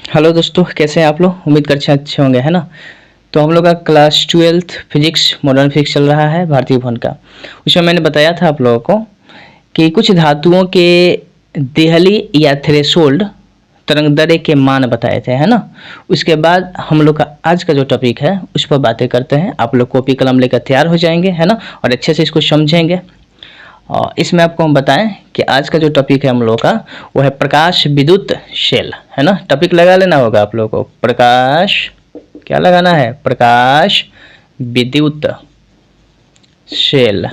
Hello दोस्तों, कैसे हैं आप लोग? उम्मीद करते हैं अच्छे होंगे, है ना। तो हम लोग का class 12th physics modern physics चल रहा है भारतीय भवन का। उसमें मैंने बताया था आप लोगों को कि कुछ धातुओं के देहली या थ्रेशोल्ड तरंग दैर्ध्य के मान बताए थे, है ना। उसके बाद हम लोग का आज का जो टॉपिक है उस पर बातें करते हैं। आप लोग कॉपी कलम लेकर तैयार हो जाएंगे, है ना, और अच्छे से इसको समझेंगे। और इसमें आपको हम बताएं कि आज का जो टॉपिक है हम लोग का वो है प्रकाश विद्युत शेल, है ना। टॉपिक लगा लेना होगा आप लोगों को। प्रकाश, क्या लगाना है? प्रकाश विद्युत शेल,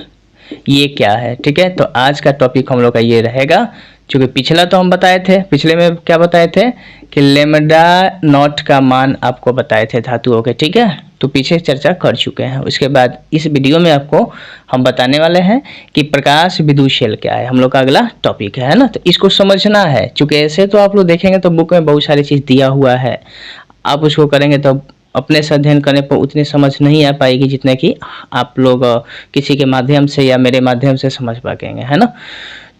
ये क्या है, ठीक है। तो आज का टॉपिक हम लोग का ये रहेगा। क्योंकि पिछला तो हम बताए थे, पिछले में क्या बताए थे कि लेमडा नॉट का मान आपको बताए थे धातुओं के, ठीक है। तो पीछे चर्चा कर चुके हैं। उसके बाद इस वीडियो में आपको हम बताने वाले हैं कि प्रकाश विद्युत शेल क्या है। हम लोग का अगला टॉपिक है ना। तो इसको समझना है, चूँकि ऐसे तो आप लोग देखेंगे तो बुक में बहुत सारी चीज़ दिया हुआ है, आप उसको करेंगे तो अपने से अध्ययन करने पर उतनी समझ नहीं आ पाएगी जितने कि आप लोग किसी के माध्यम से या मेरे माध्यम से समझ पाएंगे, है ना।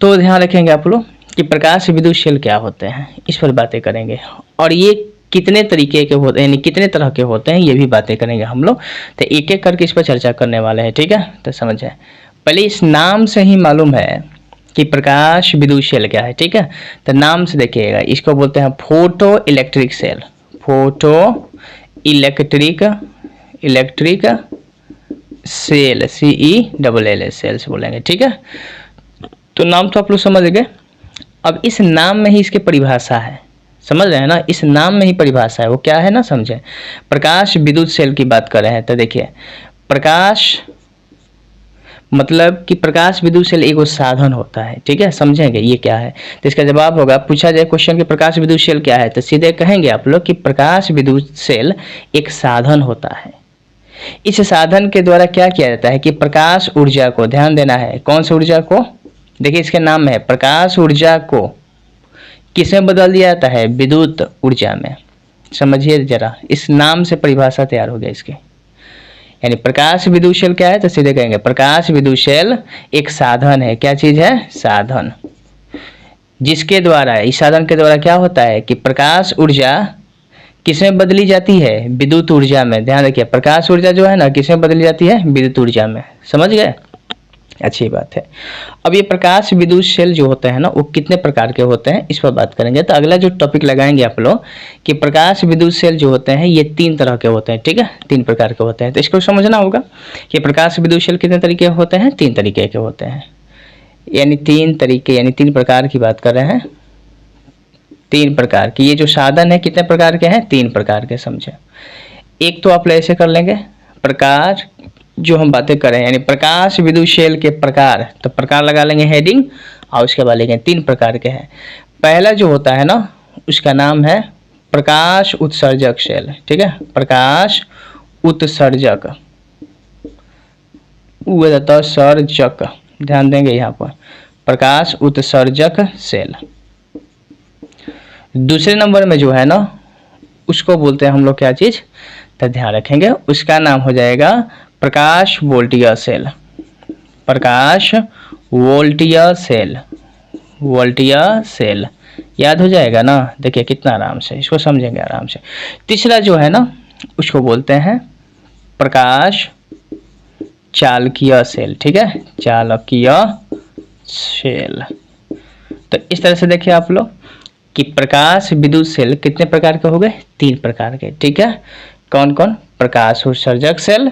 तो ध्यान रखेंगे आप लोग कि प्रकाश विद्युत शेल क्या होते हैं, इस पर बातें करेंगे। और ये कितने तरीके के होते हैं, यानी कितने तरह के होते हैं, ये भी बातें करेंगे हम लोग। तो एक एक करके इस पर चर्चा करने वाले हैं, ठीक है। तो समझे, पहले इस नाम से ही मालूम है कि प्रकाश विद्युत शेल क्या है, ठीक है। तो नाम से देखिएगा, इसको बोलते हैं photo electric cell. Photo electric cell, CELL cell से बोलेंगे, ठीक है। तो नाम तो आप लोग समझ गए। अब इस नाम में ही इसकी परिभाषा है, समझ रहे हैं ना। इस नाम में ही परिभाषा है, वो क्या है ना, समझे। प्रकाश विद्युत शेल की बात कर रहे हैं। तो देखिए, प्रकाश मतलब कि प्रकाश विद्युत शेल एक साधन होता है, ठीक है। समझेंगे ये क्या है। तो इसका जवाब होगा, पूछा जाए क्वेश्चन कि प्रकाश विद्युत शेल क्या है, तो सीधे कहेंगे आप लोग कि प्रकाश विद्युत शेल एक साधन होता है। इस साधन के द्वारा क्या किया जाता है कि प्रकाश ऊर्जा को, ध्यान देना है, कौन सी ऊर्जा को, देखिए इसके नाम में है, प्रकाश ऊर्जा को किसमें बदल दिया जाता है? विद्युत ऊर्जा में। समझिए जरा, इस नाम से परिभाषा तैयार हो गया इसकी। यानी प्रकाश विद्युत शेल क्या है, तो सीधे कहेंगे प्रकाश विद्युत शेल एक साधन है। क्या चीज है? साधन, जिसके द्वारा, इस साधन के द्वारा क्या होता है कि प्रकाश ऊर्जा किसमें बदली जाती है? विद्युत ऊर्जा में। ध्यान रखिए, प्रकाश ऊर्जा जो है ना किसमें बदली जाती है? विद्युत ऊर्जा में। समझ गए, अच्छी बात है। अब ये प्रकाश विद्युत शेल जो होते हैं ना वो कितने प्रकार के होते हैं, इस पर बात करेंगे। तो अगला जो टॉपिक लगाएंगे आप लोग कि प्रकाश विद्युत शेल जो होते हैं ये 3 तरह के होते हैं, ठीक है। 3 प्रकार के होते हैं। तो इसको समझना होगा कि प्रकाश विद्युत शेल कितने तरीके होते हैं? 3 तरीके के होते हैं। यानी 3 तरीके, यानी 3 प्रकार की बात कर रहे हैं। 3 प्रकार की, ये जो साधन है कितने प्रकार के हैं? 3 प्रकार के, समझे। एक तो आप ऐसे कर लेंगे, प्रकार जो हम बातें करें यानी प्रकाश विद्युत शेल के प्रकार, तो प्रकार लगा लेंगे हेडिंग, और उसके बाद लेंगे 3 प्रकार के हैं। पहला जो होता है ना उसका नाम है प्रकाश उत्सर्जक शेल, ठीक है। प्रकाश उत्सर्जक, उत्सर्जक, ध्यान देंगे यहाँ पर, प्रकाश उत्सर्जक शेल। दूसरे नंबर में जो है ना उसको बोलते हैं हम लोग क्या चीज, तो ध्यान रखेंगे, उसका नाम हो जाएगा प्रकाश वोल्टीय सेल। प्रकाश वोल्टीय सेल, वोल्टीय सेल याद हो जाएगा ना। देखिए कितना आराम से इसको समझेंगे, आराम से। तीसरा जो है ना उसको बोलते हैं प्रकाश चालकीय सेल, ठीक है, चालकीय सेल। तो इस तरह से देखिए आप लोग कि प्रकाश विद्युत शेल कितने प्रकार के हो गए? 3 प्रकार के, ठीक है। कौन कौन? प्रकाश उत्सर्जक सेल,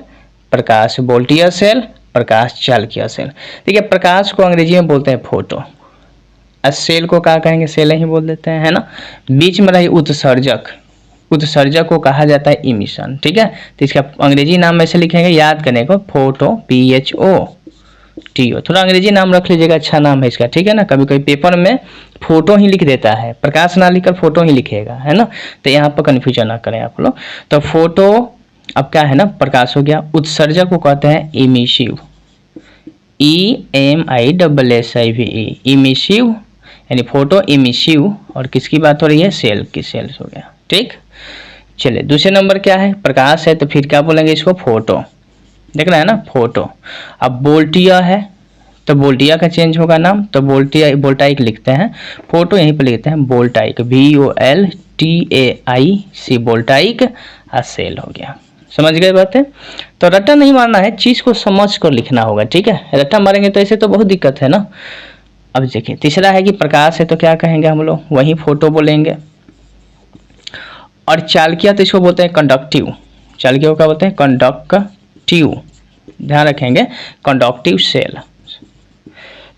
प्रकाश वोल्टीय सेल, प्रकाश चालकीय सेल। देखिए प्रकाश को अंग्रेजी में बोलते हैं फोटो, और सेल को क्या कहेंगे? सेल ही बोल देते हैं, है ना। बीच में रही उत्सर्जक, उत्सर्जक को कहा जाता है इमिशन, ठीक है। तो इसका अंग्रेजी नाम ऐसे लिखेंगे, याद करने को, फोटो, PHOTO। थोड़ा अंग्रेजी नाम रख लीजिएगा, अच्छा नाम है इसका, ठीक है ना। कभी कभी पेपर में फोटो ही लिख देता है, प्रकाश ना लिखकर फोटो ही लिखेगा, है ना। तो यहाँ पर कन्फ्यूजन ना करें आप लोग। तो फोटो अब क्या है ना, प्रकाश हो गया। उत्सर्जक को कहते हैं इमिसिव, EMISSIVE, इमिसिव, यानी फोटो इमिसिव। और किसकी बात हो रही है? सेल की, सेल हो गया, ठीक। चलिए दूसरे नंबर क्या है? प्रकाश है तो फिर क्या बोलेंगे इसको? फोटो, देख रहे हैं ना, फोटो। अब वोल्टीय है तो वोल्टिया का चेंज होगा नाम, तो वोल्टाइक लिखते हैं, फोटो यहीं पर लिखते हैं वोल्टाइक, VOLTAIC वोल्टाइक सेल हो गया। समझ गए बातें? तो रट्टा नहीं मारना है, चीज को समझ कर लिखना होगा, ठीक है। रट्टा मारेंगे तो ऐसे तो बहुत दिक्कत है ना। अब देखिए तीसरा है कि प्रकाश है तो क्या कहेंगे हम लोग, वही फोटो बोलेंगे। और चालकिया तो इसको बोलते हैं कंडक्टिव, चालकिया को क्या बोलते हैं, कंडक्टिव, ध्यान रखेंगे, कंडक्टिव सेल।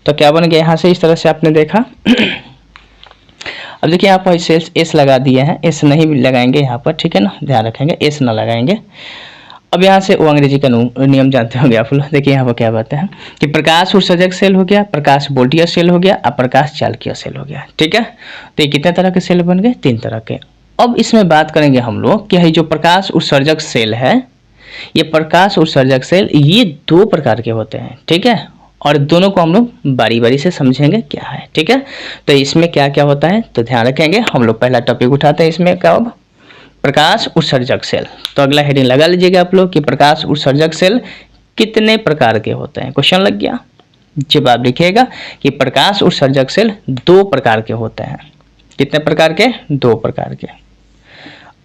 तो क्या बन गया यहाँ से, इस तरह से आपने देखा। अब देखिए यहाँ पर सेल्स एस लगा दिए हैं, एस नहीं लगाएंगे यहाँ पर, ठीक है ना, ध्यान रखेंगे एस ना लगाएंगे। अब यहाँ से वो अंग्रेजी का नियम जानते होंगे आप लोग। देखिए यहाँ पर क्या बातें हैं कि प्रकाश उत्सर्जक सेल हो गया, प्रकाश वोल्टिया सेल हो गया और प्रकाश चालकीय सेल हो गया, ठीक है। तो ये कितने तरह के सेल बन गए, 3 तरह के। अब इसमें बात करेंगे हम लोग कि जो प्रकाश उत्सर्जक सेल है, ये प्रकाश उत्सर्जक सेल ये 2 प्रकार के होते हैं, ठीक है। और दोनों को हम लोग बारी बारी से समझेंगे क्या है, ठीक है। तो इसमें क्या क्या होता है तो ध्यान रखेंगे। हम लोग पहला टॉपिक उठाते हैं इसमें क्या, प्रकाश उत्सर्जक सेल। तो अगला हेडिंग लगा लीजिएगा आप लोग कि प्रकाश उत्सर्जक सेल कितने प्रकार के होते हैं। क्वेश्चन लग गया, जवाब लिखिएगा कि प्रकाश उत्सर्जक सेल 2 प्रकार के होते हैं। कितने प्रकार के, 2 प्रकार के।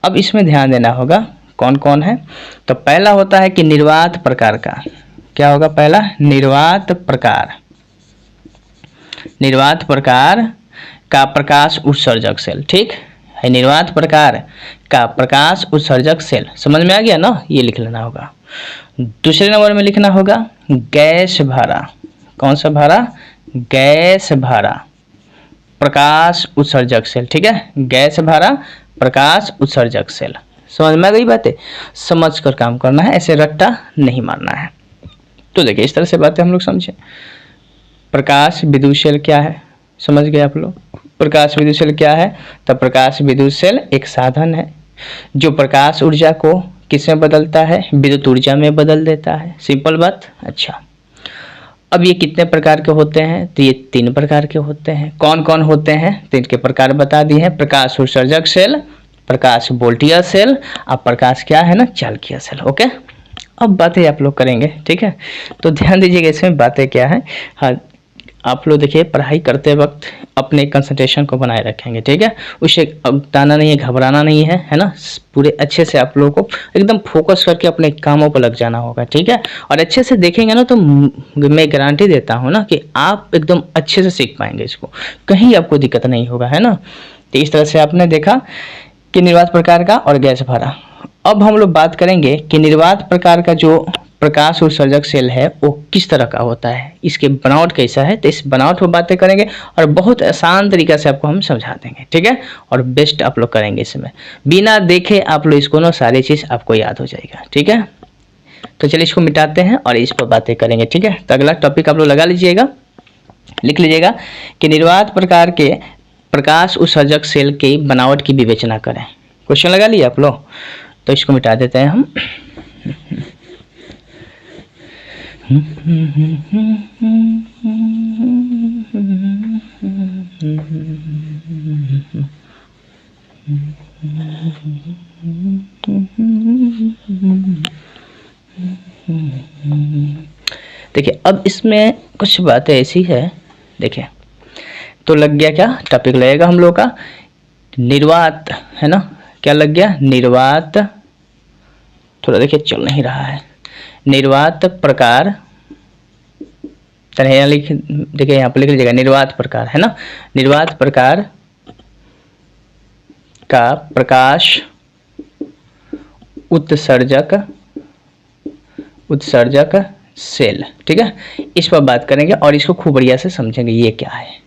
अब इसमें ध्यान देना होगा कौन कौन है। तो पहला होता है कि निर्वात प्रकार का, क्या होगा पहला, निर्वात प्रकार, निर्वात प्रकार का प्रकाश उत्सर्जक सेल, ठीक है। निर्वात प्रकार का प्रकाश उत्सर्जक सेल, समझ में आ गया ना, ये लिख लेना होगा। दूसरे नंबर में लिखना होगा गैस भरा, कौन सा भरा, गैस भरा प्रकाश उत्सर्जक सेल, ठीक है। गैस भरा प्रकाश उत्सर्जक सेल, समझ में आ गई बातें, समझ कर काम करना है, ऐसे रट्टा नहीं मारना है। तो देखिए इस तरह से बातें हम लोग समझें। प्रकाश विद्युत सेल क्या है, समझ गए आप लोग। प्रकाश विद्युत सेल क्या है, तो प्रकाश विद्युत सेल एक साधन है जो प्रकाश ऊर्जा को किसमें बदलता है, विद्युत ऊर्जा में बदल देता है, सिंपल बात। अच्छा, अब ये कितने प्रकार के होते हैं, तो ये 3 प्रकार के होते हैं। कौन कौन होते हैं, तो इनके प्रकार बता दिए हैं, प्रकाश उत्सर्जक सेल, प्रकाश वोल्टिया सेल और प्रकाश क्या है ना, चालकीय सेल। ओके, अब बातें आप लोग करेंगे, ठीक है। तो ध्यान दीजिएगा इसमें बातें क्या है। हाँ, आप लोग देखिए पढ़ाई करते वक्त अपने कंसंट्रेशन को बनाए रखेंगे, ठीक है। उसे उगताना नहीं है, घबराना नहीं है, है ना। पूरे अच्छे से आप लोगों को एकदम फोकस करके अपने कामों पर लग जाना होगा, ठीक है। और अच्छे से देखेंगे ना तो मैं गारंटी देता हूँ ना कि आप एकदम अच्छे से सीख पाएंगे इसको, कहीं आपको दिक्कत नहीं होगा, है ना। तो इस तरह से आपने देखा कि निर्वात प्रकार का और गैस भरा। अब हम लोग बात करेंगे कि निर्वात प्रकार का जो प्रकाश उत्सर्जक सेल है वो किस तरह का होता है, इसके बनावट कैसा है, तो इस बनावट पर बातें करेंगे और बहुत आसान तरीका से आपको हम समझा देंगे, ठीक है। और बेस्ट आप लोग करेंगे इसमें, बिना देखे आप लोग इसको ना सारी चीज़ आपको याद हो जाएगा, ठीक है। तो चलिए इसको मिटाते हैं और इस पर बातें करेंगे, ठीक है। तो अगला टॉपिक आप लोग लगा लीजिएगा, लिख लीजिएगा कि निर्वात प्रकार के प्रकाश उत्सर्जक सेल की बनावट की विवेचना करें। क्वेश्चन लगा लिए आप लोग, तो इसको मिटा देते हैं हम। देखिए अब इसमें कुछ बातें ऐसी है, देखिए तो लग गया क्या टॉपिक लगेगा हम लोग का, निर्वात, है ना। क्या लग गया, निर्वात, थोड़ा देखिए चल नहीं रहा है, निर्वात प्रकार, चलिए लिख, देखिए यहाँ पर लिख लीजिएगा निर्वात प्रकार, है ना। निर्वात प्रकार का प्रकाश उत्सर्जक सेल, ठीक है। इस पर बात करेंगे और इसको खूब बढ़िया से समझेंगे ये क्या है।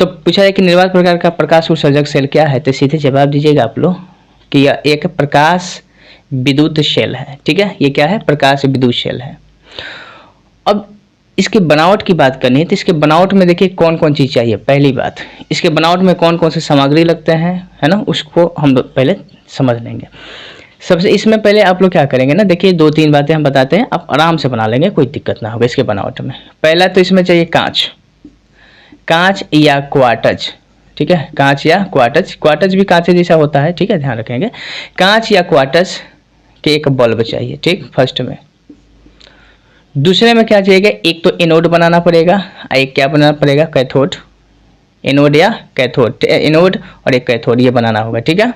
तो पूछा है कि निर्वात प्रकार का प्रकाश उत्सर्जक सेल क्या है, तो सीधे जवाब दीजिएगा आप लोग कि यह एक प्रकाश विद्युत सेल है, ठीक है। ये क्या है, प्रकाश विद्युत सेल है। अब इसके बनावट की बात करनी है, तो इसके बनावट में देखिए कौन कौन चीज़ चाहिए। पहली बात, इसके बनावट में कौन कौन से सामग्री लगते हैं, है ना, उसको हम लोग पहले समझ लेंगे। सबसे इसमें पहले आप लोग क्या करेंगे ना, देखिए 2-3 बातें हम बताते हैं, आप आराम से बना लेंगे, कोई दिक्कत ना होगा इसके बनावट में। पहला तो इसमें चाहिए कांच, कांच या क्वार्टज, ठीक है। कांच या क्वार्टज, क्वार्टज भी कांच जैसा होता है, ठीक है, ध्यान रखेंगे। कांच या क्वार्टज के एक बल्ब चाहिए, ठीक, फर्स्ट में। दूसरे में क्या चाहिए, एक तो एनोड बनाना पड़ेगा, एक क्या बनाना पड़ेगा, कैथोड। एनोड या कैथोड, एनोड और एक कैथोड, ये बनाना होगा, ठीक है।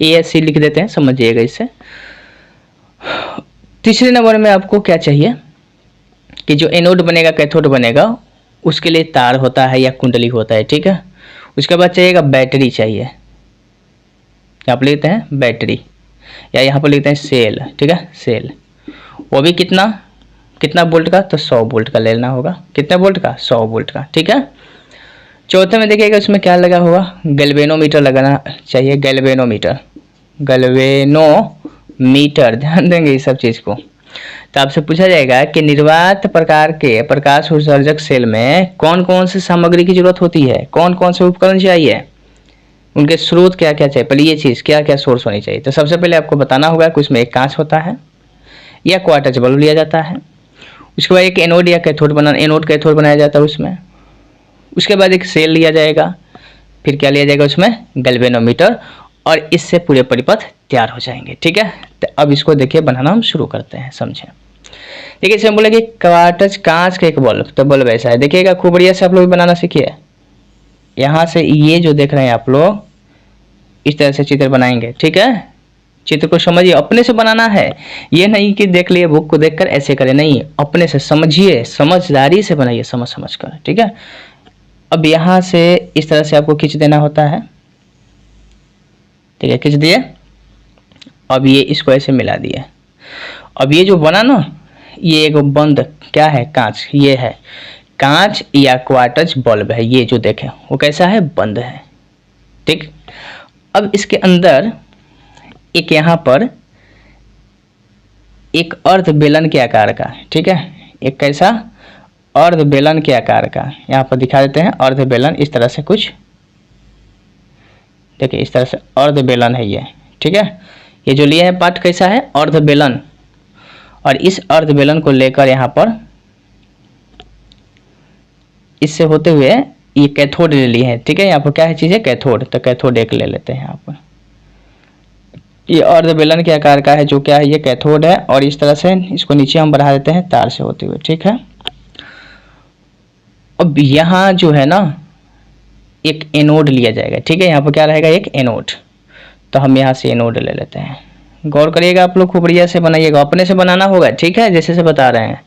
ASC लिख देते हैं, समझिएगा इससे। तीसरे नंबर में आपको क्या चाहिए कि जो एनोड बनेगा, कैथोड बनेगा, उसके लिए तार होता है या कुंडली होता है, ठीक है। उसके बाद चाहिएगा बैटरी चाहिए, यहाँ पर लिखते हैं बैटरी, या यहाँ पर लिखते हैं सेल, ठीक है, सेल। वो भी कितना वोल्ट का, तो 100 वोल्ट का लेना होगा। कितने वोल्ट का, 100 वोल्ट का, ठीक है। चौथे में देखिएगा उसमें क्या लगा होगा, गैल्वेनोमीटर लगाना चाहिए, गैल्वेनोमीटर, गैल्वेनोमीटर, ध्यान देंगे इस सब चीज़ को। तो आपसे पूछा जाएगा कि निर्वात प्रकार के प्रकाश उत्सर्जक सेल में कौन कौन सी सामग्री की जरूरत होती है, कौन कौन से उपकरण चाहिए, उनके स्रोत क्या क्या चाहिए, पहले ये चीज़ क्या क्या सोर्स होनी चाहिए। तो सबसे पहले आपको बताना होगा कि उसमें एक कांच होता है या क्वार्टज बल्ब लिया जाता है। उसके बाद एक एनोड या कैथोड एनोड कैथोड बनाया जाता है उसमें। उसके बाद एक सेल लिया जाएगा, फिर क्या लिया जाएगा उसमें, गैल्वेनोमीटर, और इससे पूरे परिपथ तैयार हो जाएंगे, ठीक है। तो अब इसको देखिए बनाना हम शुरू करते हैं, समझें। देखिए इसमें बोले कि क्वार्टज कांच का एक बल्ब, तो बल्ब ऐसा है, देखिएगा खूब बढ़िया से आप लोग बनाना सीखिए। यहाँ से ये जो देख रहे हैं आप लोग, इस तरह से चित्र बनाएंगे, ठीक है। चित्र को समझिए, अपने से बनाना है, ये नहीं कि देख लिए बुक को देखकर ऐसे करें, नहीं, अपने से समझिए, समझदारी से बनाइए, समझ कर, ठीक है। अब यहाँ से इस तरह से आपको खींच देना होता है, ठीक है, खींच दिए। अब ये इसको ऐसे मिला दिए। अब ये जो बना ना, ये एक बंद क्या है, कांच, ये है कांच या क्वार्टज बल्ब है, ये जो देखें वो कैसा है, बंद है, ठीक। अब इसके अंदर एक यहाँ पर एक अर्ध बेलन के आकार का, ठीक है, एक कैसा, अर्ध बेलन के आकार का, यहाँ पर दिखा देते हैं अर्ध बेलन, इस तरह से कुछ देखिए, इस तरह से अर्ध बेलन है ये, ठीक है। ये जो लिए है पार्ट कैसा है, अर्ध बेलन, और इस अर्ध बेलन को लेकर यहाँ पर इससे होते हुए ये कैथोड ले लिए हैं, ठीक है। यहाँ पर क्या है चीज़ है, कैथोड, तो कैथोड एक ले लेते हैं यहाँ पर। ये अर्ध बेलन के आकार का है, जो क्या है, ये कैथोड है, और इस तरह से इसको नीचे हम बढ़ा देते हैं तार से होते हुए, ठीक है। अब यहाँ जो है ना, एक एनोड लिया जाएगा, ठीक है। यहाँ पर क्या रहेगा, एक एनोड, तो हम यहाँ से एनोड ले लेते हैं। गौर करिएगा आप लोग, खूब बढ़िया से बनाइएगा, अपने से बनाना होगा, ठीक है, जैसे से बता रहे हैं,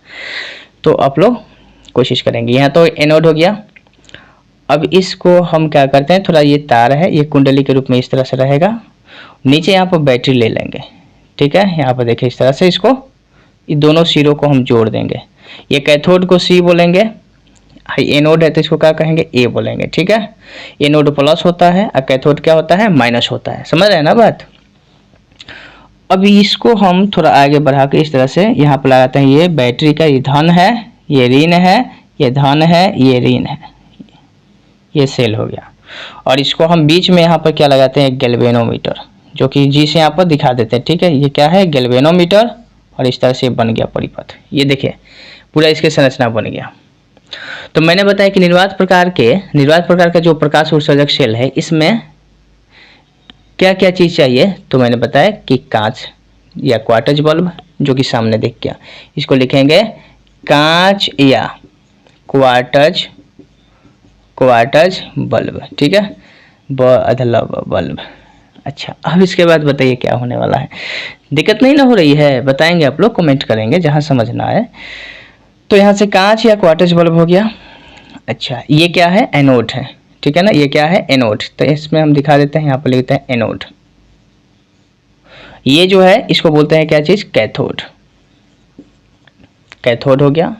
तो आप लोग कोशिश करेंगे। यहाँ तो एनोड हो गया। अब इसको हम क्या करते हैं, थोड़ा ये तार है, ये कुंडली के रूप में इस तरह से रहेगा, नीचे यहाँ पर बैटरी ले लेंगे, ठीक है। यहाँ पर देखिए इस तरह से इसको, ये दोनों सिरों को हम जोड़ देंगे। ये कैथोड को C बोलेंगे, एनोड है तो इसको क्या कहेंगे, A बोलेंगे, ठीक है। एनोड प्लस होता है और कैथोड क्या होता है, माइनस होता है, समझ रहे हैं ना बात। अब इसको हम थोड़ा आगे बढ़ा के इस तरह से यहाँ पर लगाते हैं, ये बैटरी का ये धन है, ये ऋण है, ये धन है, ये ऋण है, ये सेल हो गया। और इसको हम बीच में यहाँ पर क्या लगाते हैं, गैल्वेनोमीटर, जो कि जी से यहाँ पर दिखा देते हैं, ठीक है। ये क्या है, गैल्वेनोमीटर, और इस तरह से बन गया परिपथ, ये देखिए पूरा इसके संरचना बन गया। तो मैंने बताया कि निर्वात प्रकार का जो प्रकाश उत्सर्जक सेल है, इसमें क्या क्या चीज़ चाहिए, तो मैंने बताया कि कांच या क्वार्टज बल्ब, जो कि सामने देख गया, इसको लिखेंगे कांच या क्वार्टज बल्ब, ठीक है, बल्ब। अच्छा, अब इसके बाद बताइए क्या होने वाला है, दिक्कत नहीं ना हो रही है, बताएंगे आप लोग, कमेंट करेंगे जहां समझ ना आए। तो यहाँ से कांच या क्वार्टज बल्ब हो गया। अच्छा, ये क्या है, एनोड है, ठीक है ना, ये क्या है, एनोड, तो इसमें हम दिखा देते हैं, यहाँ पर लिखते हैं एनोड। ये जो है इसको बोलते हैं क्या चीज़, कैथोड, कैथोड हो गया।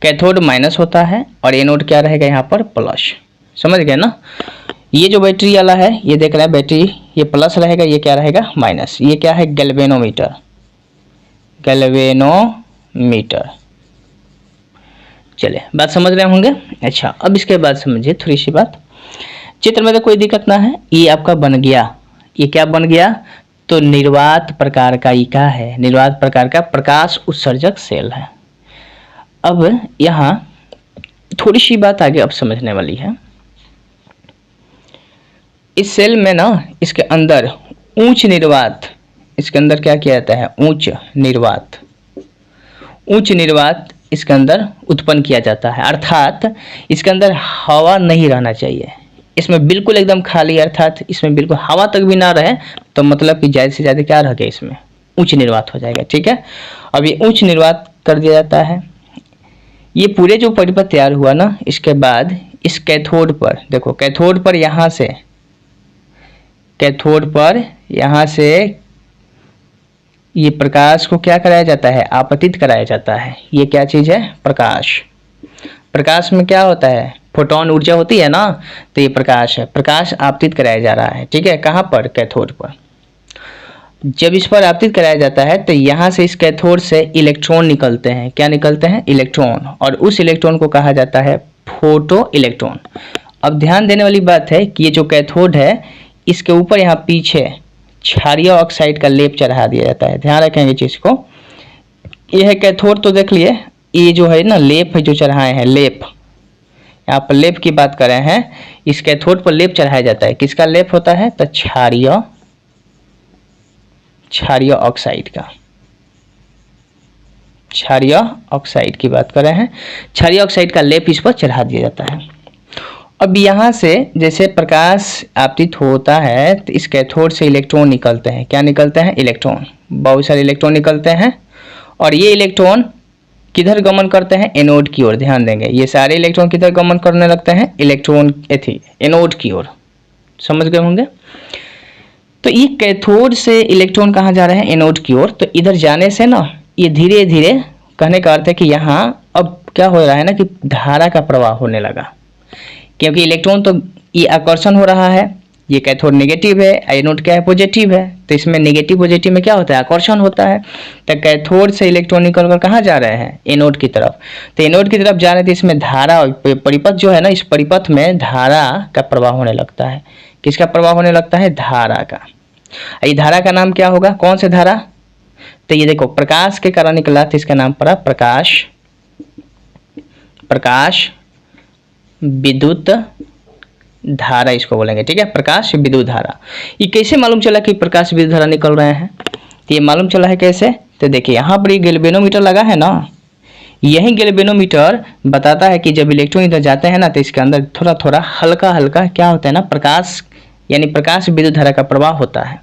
कैथोड माइनस होता है और एनोड क्या रहेगा यहाँ पर, प्लस, समझ गए ना। ये जो बैटरी वाला है, ये देख रहे हैं बैटरी, ये प्लस रहेगा, ये क्या रहेगा, माइनस। ये क्या है, गैल्वेनोमीटर, चलिए बात समझ रहे होंगे। अच्छा, अब इसके बाद समझिए थोड़ी सी बात, चित्र में तो कोई दिक्कत ना है, ये आपका बन गया, ये क्या बन गया, तो निर्वात प्रकार का ये क्या है, निर्वात प्रकार का प्रकाश उत्सर्जक सेल है। अब यहाँ थोड़ी सी बात आगे अब समझने वाली है। इस सेल में ना, इसके अंदर उच्च निर्वात, इसके अंदर क्या किया जाता है, उच्च उच्च निर्वात इसके अंदर उत्पन्न किया जाता है, अर्थात इसके अंदर हवा नहीं रहना चाहिए। इसमें बिल्कुल एकदम खाली, अर्थात इसमें बिल्कुल हवा तक भी ना रहे तो मतलब कि ज़्यादा से ज़्यादा क्या रह गया, इसमें उच्च निर्वात हो जाएगा। ठीक है, अब ये उच्च निर्वात कर दिया जाता है। ये पूरे जो परिपथ तैयार हुआ ना, इसके बाद इस कैथोड पर देखो, कैथोड पर यहाँ से, कैथोड पर यहाँ से ये प्रकाश को क्या कराया जाता है, आपतित कराया जाता है। ये क्या चीज़ है, प्रकाश। प्रकाश में क्या होता है, फोटोन ऊर्जा होती है ना, तो ये प्रकाश है। प्रकाश आपतित कराया जा रहा है। ठीक है, कहाँ पर, कैथोड पर। जब इस पर आपतित कराया जाता है तो यहाँ से इस कैथोड से इलेक्ट्रॉन निकलते हैं। क्या निकलते हैं, इलेक्ट्रॉन, और उस इलेक्ट्रॉन को कहा जाता है फोटो इलेक्ट्रॉन। अब ध्यान देने वाली बात है कि ये जो कैथोड है, इसके ऊपर यहाँ पीछे क्षारीय ऑक्साइड का लेप चढ़ा दिया जाता है। ध्यान रखेंगे चीज़ को। ये है कैथोड, तो देख लिए, ये जो है ना लेप है जो चढ़ाए हैं, लेप, यहाँ पर लेप की बात कर रहे हैं। इस कैथोड पर लेप चढ़ाया जाता है। किसका लेप होता है, तो क्षारीय ऑक्साइड का, क्षारीय ऑक्साइड की बात कर रहे हैं। क्षारीय ऑक्साइड का लेप इस पर चढ़ा दिया जाता है। अब यहाँ से जैसे प्रकाश आपतित होता है तो इस कैथोड से इलेक्ट्रॉन निकलते हैं। क्या निकलते हैं, इलेक्ट्रॉन, बहुत सारे इलेक्ट्रॉन निकलते हैं। और ये इलेक्ट्रॉन किधर गमन करते हैं, एनोड की ओर। ध्यान देंगे, ये सारे इलेक्ट्रॉन किधर गमन करने लगते हैं, इलेक्ट्रॉन एनोड की ओर। समझ गए होंगे। तो ये कैथोड से इलेक्ट्रॉन कहाँ जा रहे हैं, एनोड की ओर। तो इधर जाने से ना ये धीरे धीरे, कहने का अर्थ है कि यहाँ अब क्या हो रहा है ना कि धारा का प्रवाह होने लगा, क्योंकि इलेक्ट्रॉन तो ये आकर्षण हो रहा है। ये कैथोड नेगेटिव है, एनोड क्या है, पॉजिटिव है। तो इसमें नेगेटिव पॉजिटिव में क्या होता है, आकर्षण होता है। तो कैथोड से इलेक्ट्रॉन निकलकर कहाँ जा रहे हैं, एनोड की तरफ। तो एनोड की तरफ जा रहे थे, इसमें धारा, परिपथ जो है ना, इस परिपथ में धारा का प्रवाह होने लगता है। किसका प्रवाह होने लगता है, धारा का। ये धारा का नाम क्या होगा, कौन सी धारा, तो ये देखो प्रकाश के कारण निकला था, इसका नाम पड़ा प्रकाश, प्रकाश विद्युत धारा इसको बोलेंगे। ठीक है, प्रकाश विद्युत धारा। ये कैसे मालूम चला कि प्रकाश विद्युत धारा निकल रहे हैं, तो ये मालूम चला है कैसे, तो देखिए यहाँ पर ये गैल्वेनोमीटर लगा है ना, यही गैल्वेनोमीटर बताता है कि जब इलेक्ट्रॉन इधर जाते हैं ना तो इसके अंदर थोड़ा थोड़ा हल्का हल्का क्या होता है ना, प्रकाश, यानी प्रकाश विद्युत धारा का प्रवाह होता है।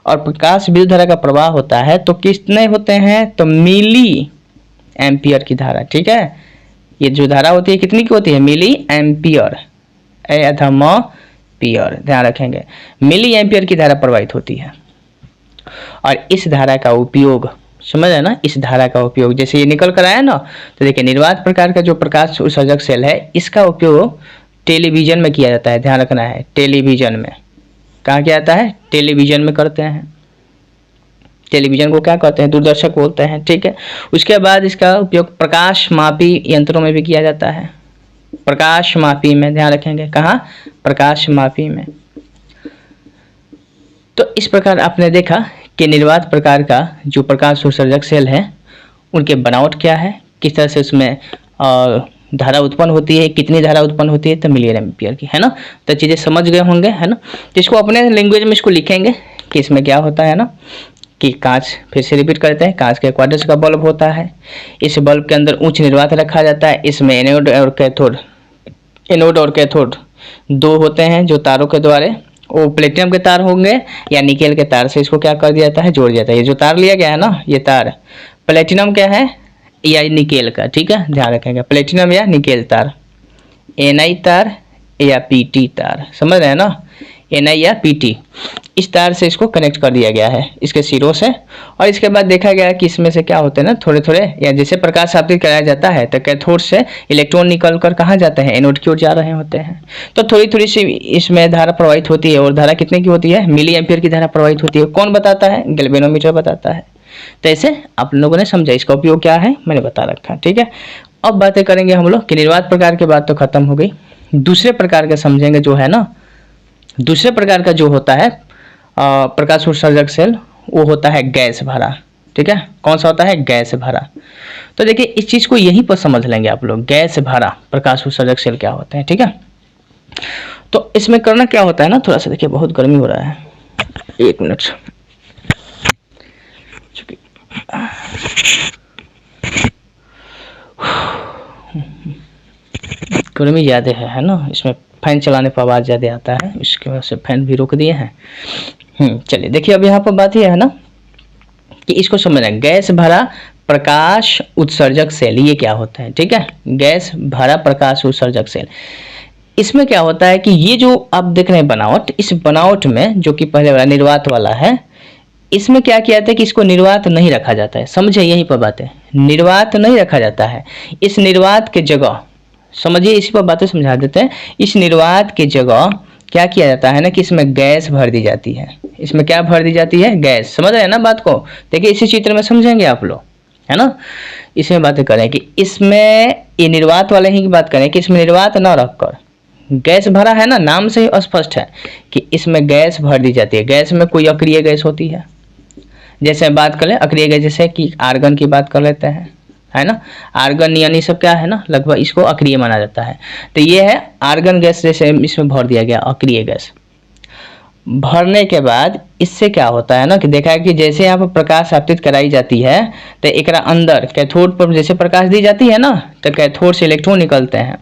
और प्रकाश विद्युत धारा का प्रवाह होता है तो कितने होते हैं, तो मिली एम्पियर की धारा। ठीक है, ये जो धारा होती है कितनी की होती है, मिली एम्पियर, अथवा पियर, ध्यान रखेंगे, मिली एम्पियर की धारा प्रवाहित होती है। और इस धारा का उपयोग, समझ रहे ना, इस धारा का उपयोग, जैसे ये निकल कर आया ना, तो देखिए निर्वात प्रकार का जो प्रकाश उत्सर्जक सेल है, इसका उपयोग टेलीविजन में किया जाता है। ध्यान रखना है, टेलीविजन में, कहाँ किया जाता है, टेलीविजन में करते हैं। टेलीविजन को क्या कहते हैं, दूरदर्शक बोलते हैं। ठीक है, उसके बाद इसका उपयोग प्रकाश मापी यंत्रों में भी किया जाता है। प्रकाश मापी में, ध्यान रखेंगे, कहाँ, प्रकाश मापी में। तो इस प्रकार आपने देखा कि निर्वात प्रकार का जो प्रकाश उत्सर्जक सेल है, उनके बनावट क्या है, किस तरह से उसमें धारा उत्पन्न होती है, कितनी धारा उत्पन्न होती है, तो मिलियन एम्पियर की, है ना। तो चीज़ें समझ गए होंगे, है ना। तो इसको अपने लैंग्वेज में इसको लिखेंगे कि इसमें क्या होता है ना, कि कांच, फिर से रिपीट करते हैं, कांच के क्वार्टर्स का बल्ब होता है। इस बल्ब के अंदर उच्च निर्वात रखा जाता है। इसमें एनोड और कैथोड, एनोड और कैथोड दो होते हैं जो तारों के द्वारा, वो प्लेटिनम के तार होंगे या निकेल के तार से इसको क्या कर दिया जाता है, जोड़ दिया जाता है। ये जो तार लिया गया है ना, ये तार प्लेटिनम क्या है या निकेल का। ठीक है, ध्यान रखेंगे, प्लेटिनम या निकेल तार, Ni तार या Pt तार, समझ रहे हैं ना, Ni या Pt, इस तार से इसको कनेक्ट कर दिया गया है, इसके सिरों से। और इसके बाद देखा गया कि इसमें से क्या होते हैं ना, थोड़े थोड़े, या जैसे प्रकाश आपतित कराया जाता है तो कैथोड से इलेक्ट्रॉन निकल कर कहाँ जाते हैं, एनोड की ओर जा रहे होते हैं। तो थोड़ी थोड़ी सी इसमें धारा प्रवाहित होती है। और धारा कितने की होती है, मिली एम्पियर की धारा प्रवाहित होती है। कौन बताता है, गैल्वेनोमीटर बताता है। तो ऐसे आप लोगों ने समझा, इसका उपयोग क्या है मैंने बता रखा। ठीक है, अब बातें करेंगे हम लोग कि निर्वात प्रकार की बात तो खत्म हो गई। दूसरे प्रकार का समझेंगे जो है ना, दूसरे प्रकार का जो होता है प्रकाश उत्सर्जक सेल, वो होता है गैस भरा। ठीक है, कौन सा होता है, गैस भरा। तो देखिए इस चीज को यहीं पर समझ लेंगे आप लोग, गैस भरा प्रकाश उत्सर्जक सेल क्या होते हैं। ठीक है, तो इसमें करना क्या होता है ना, थोड़ा सा देखिए बहुत गर्मी हो रहा है, एक मिनट। गर्मी ज़्यादा है ना, इसमें फैन चलाने पर आवाज़ ज़्यादा आता है, इसकी वजह से फैन भी रोक दिए हैं। चलिए देखिए, अब यहाँ पर बात यह है ना कि इसको समझना है, गैस भरा प्रकाश उत्सर्जक सेल ये क्या होता है। ठीक है, गैस भरा प्रकाश उत्सर्जक सेल, इसमें क्या होता है कि ये जो आप देख रहे हैं बनावट, इस बनावट में जो कि पहले वाला निर्वात वाला है, इसमें क्या किया जाता है कि इसको निर्वात नहीं रखा जाता है। समझे, यहीं पर बात है, निर्वात नहीं रखा जाता है। इस निर्वात के जगह, समझिए इसी पर बातें समझा देते हैं, इस निर्वात के जगह क्या किया जाता है ना कि इसमें गैस भर दी जाती है। इसमें क्या भर दी जाती है, गैस। समझ रहे हैं ना बात को, देखिए इसी चित्र में समझेंगे आप लोग, है ना। इसमें बातें करें कि इसमें ये निर्वात वाले ही की बात करें कि इसमें निर्वात न रखकर गैस भरा है ना, नाम से ही स्पष्ट है कि इसमें गैस भर दी जाती है। गैस में कोई अक्रिय गैस होती है, जैसे बात करें अक्रिय गैस, जैसे कि आर्गन की बात कर लेते हैं, है ना। आर्गन यानी सब क्या है ना, लगभग इसको अक्रिय माना जाता है। तो ये है आर्गन गैस, जैसे इसमें भर दिया गया अक्रिय गैस। भरने के बाद इससे क्या होता है ना कि देखा है कि जैसे यहाँ पर प्रकाश आपतित कराई जाती है तो एक अंदर कैथोड पर जैसे प्रकाश दी जाती है ना, तो कैथोड से इलेक्ट्रॉन निकलते हैं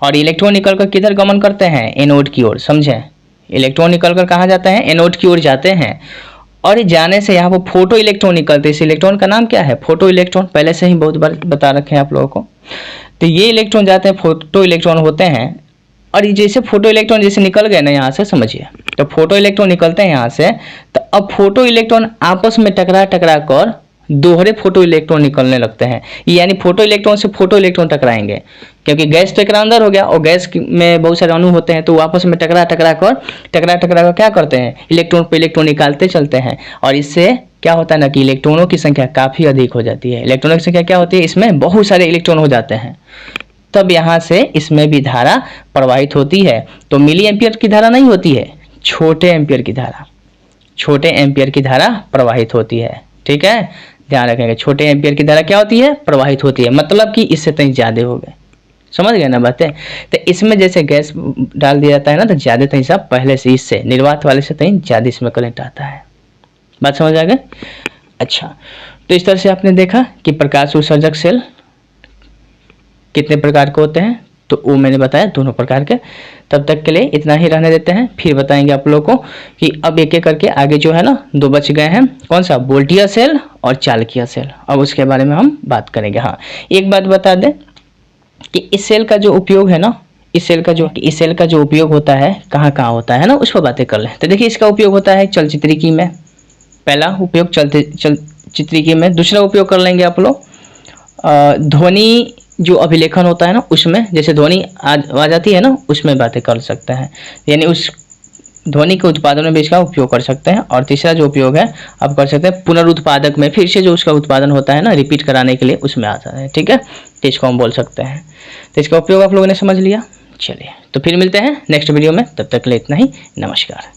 और इलेक्ट्रॉन निकलकर किधर गमन करते हैं, एनोड की ओर। समझे, इलेक्ट्रॉन निकलकर कहाँ जाते हैं, एनोड की ओर जाते हैं। और जाने से यहाँ पर फोटो इलेक्ट्रॉन निकलते हैं। इस इलेक्ट्रॉन का नाम क्या है, फोटो इलेक्ट्रॉन, पहले से ही बहुत बार बता रखे हैं आप लोगों को। तो ये इलेक्ट्रॉन जाते हैं, फोटो इलेक्ट्रॉन होते हैं। और ये जैसे फोटो इलेक्ट्रॉन जैसे निकल गए ना यहाँ से, समझिए, तो फोटो इलेक्ट्रॉन निकलते हैं यहाँ से, तो अब फोटो इलेक्ट्रॉन आपस में टकरा कर दोहरे फोटो इलेक्ट्रॉन निकलने लगते हैं। यानी फोटो इलेक्ट्रॉन से फोटो इलेक्ट्रॉन टकराएंगे, क्योंकि गैस तो एक अंदर हो गया और गैस में बहुत सारे अणु होते हैं, तो आपस में टकरा कर क्या करते हैं, इलेक्ट्रॉन पे इलेक्ट्रॉन निकालते चलते हैं। और इससे क्या होता है ना कि इलेक्ट्रॉनों की संख्या काफ़ी अधिक हो जाती है। इलेक्ट्रॉनों की संख्या क्या होती है, इसमें बहुत सारे इलेक्ट्रॉन हो जाते हैं, तब यहाँ से इसमें भी धारा प्रवाहित होती है। तो मिली एम्पियर की धारा नहीं होती है, छोटे एम्पियर की धारा, छोटे एम्पियर की धारा प्रवाहित होती है। ठीक है, ध्यान रखेंगे, छोटे एम्पियर की धारा क्या होती है, प्रवाहित होती है, मतलब कि इससे कहीं ज़्यादा हो गए। समझ गए ना बातें। तो इसमें जैसे गैस डाल दिया जाता है ना, तो ज़्यादा कहीं सा पहले से, इससे निर्वात वाले से कहीं ज़्यादा इसमें करंट आता है। बात समझ आ गई। अच्छा, तो इस तरह से आपने देखा कि प्रकाश उत्सर्जक सेल कितने प्रकार के होते हैं, तो वो मैंने बताया दोनों प्रकार के। तब तक के लिए इतना ही रहने देते हैं, फिर बताएंगे आप लोगों को कि अब एक एक करके आगे जो है ना दो बच गए हैं, कौन सा, वोल्टीय सेल और चालकीय सेल। अब उसके बारे में हम बात करेंगे। हाँ, एक बात बता दें कि इस सेल का जो उपयोग है ना, इस सेल का जो उपयोग होता है कहाँ कहाँ होता है ना, उस पर बातें कर लें। तो देखिए, इसका उपयोग होता है चलचित्रिकी में, पहला उपयोग चलचित्रिकी में। दूसरा उपयोग कर लेंगे आप लोग ध्वनि जो अभिलेखन होता है ना, उसमें जैसे ध्वनि आ जाती है ना, उसमें बातें कर सकते हैं, यानी उस ध्वनि के उत्पादन में भी इसका उपयोग कर सकते हैं। और तीसरा जो उपयोग है आप कर सकते हैं पुनरुत्पादक में, फिर से जो उसका उत्पादन होता है ना रिपीट कराने के लिए, उसमें आता है। ठीक है, तो इसको हम बोल सकते हैं। तो इसका उपयोग आप लोगों ने समझ लिया। चलिए, तो फिर मिलते हैं नेक्स्ट वीडियो में, तब तक के लिए इतना ही, नमस्कार।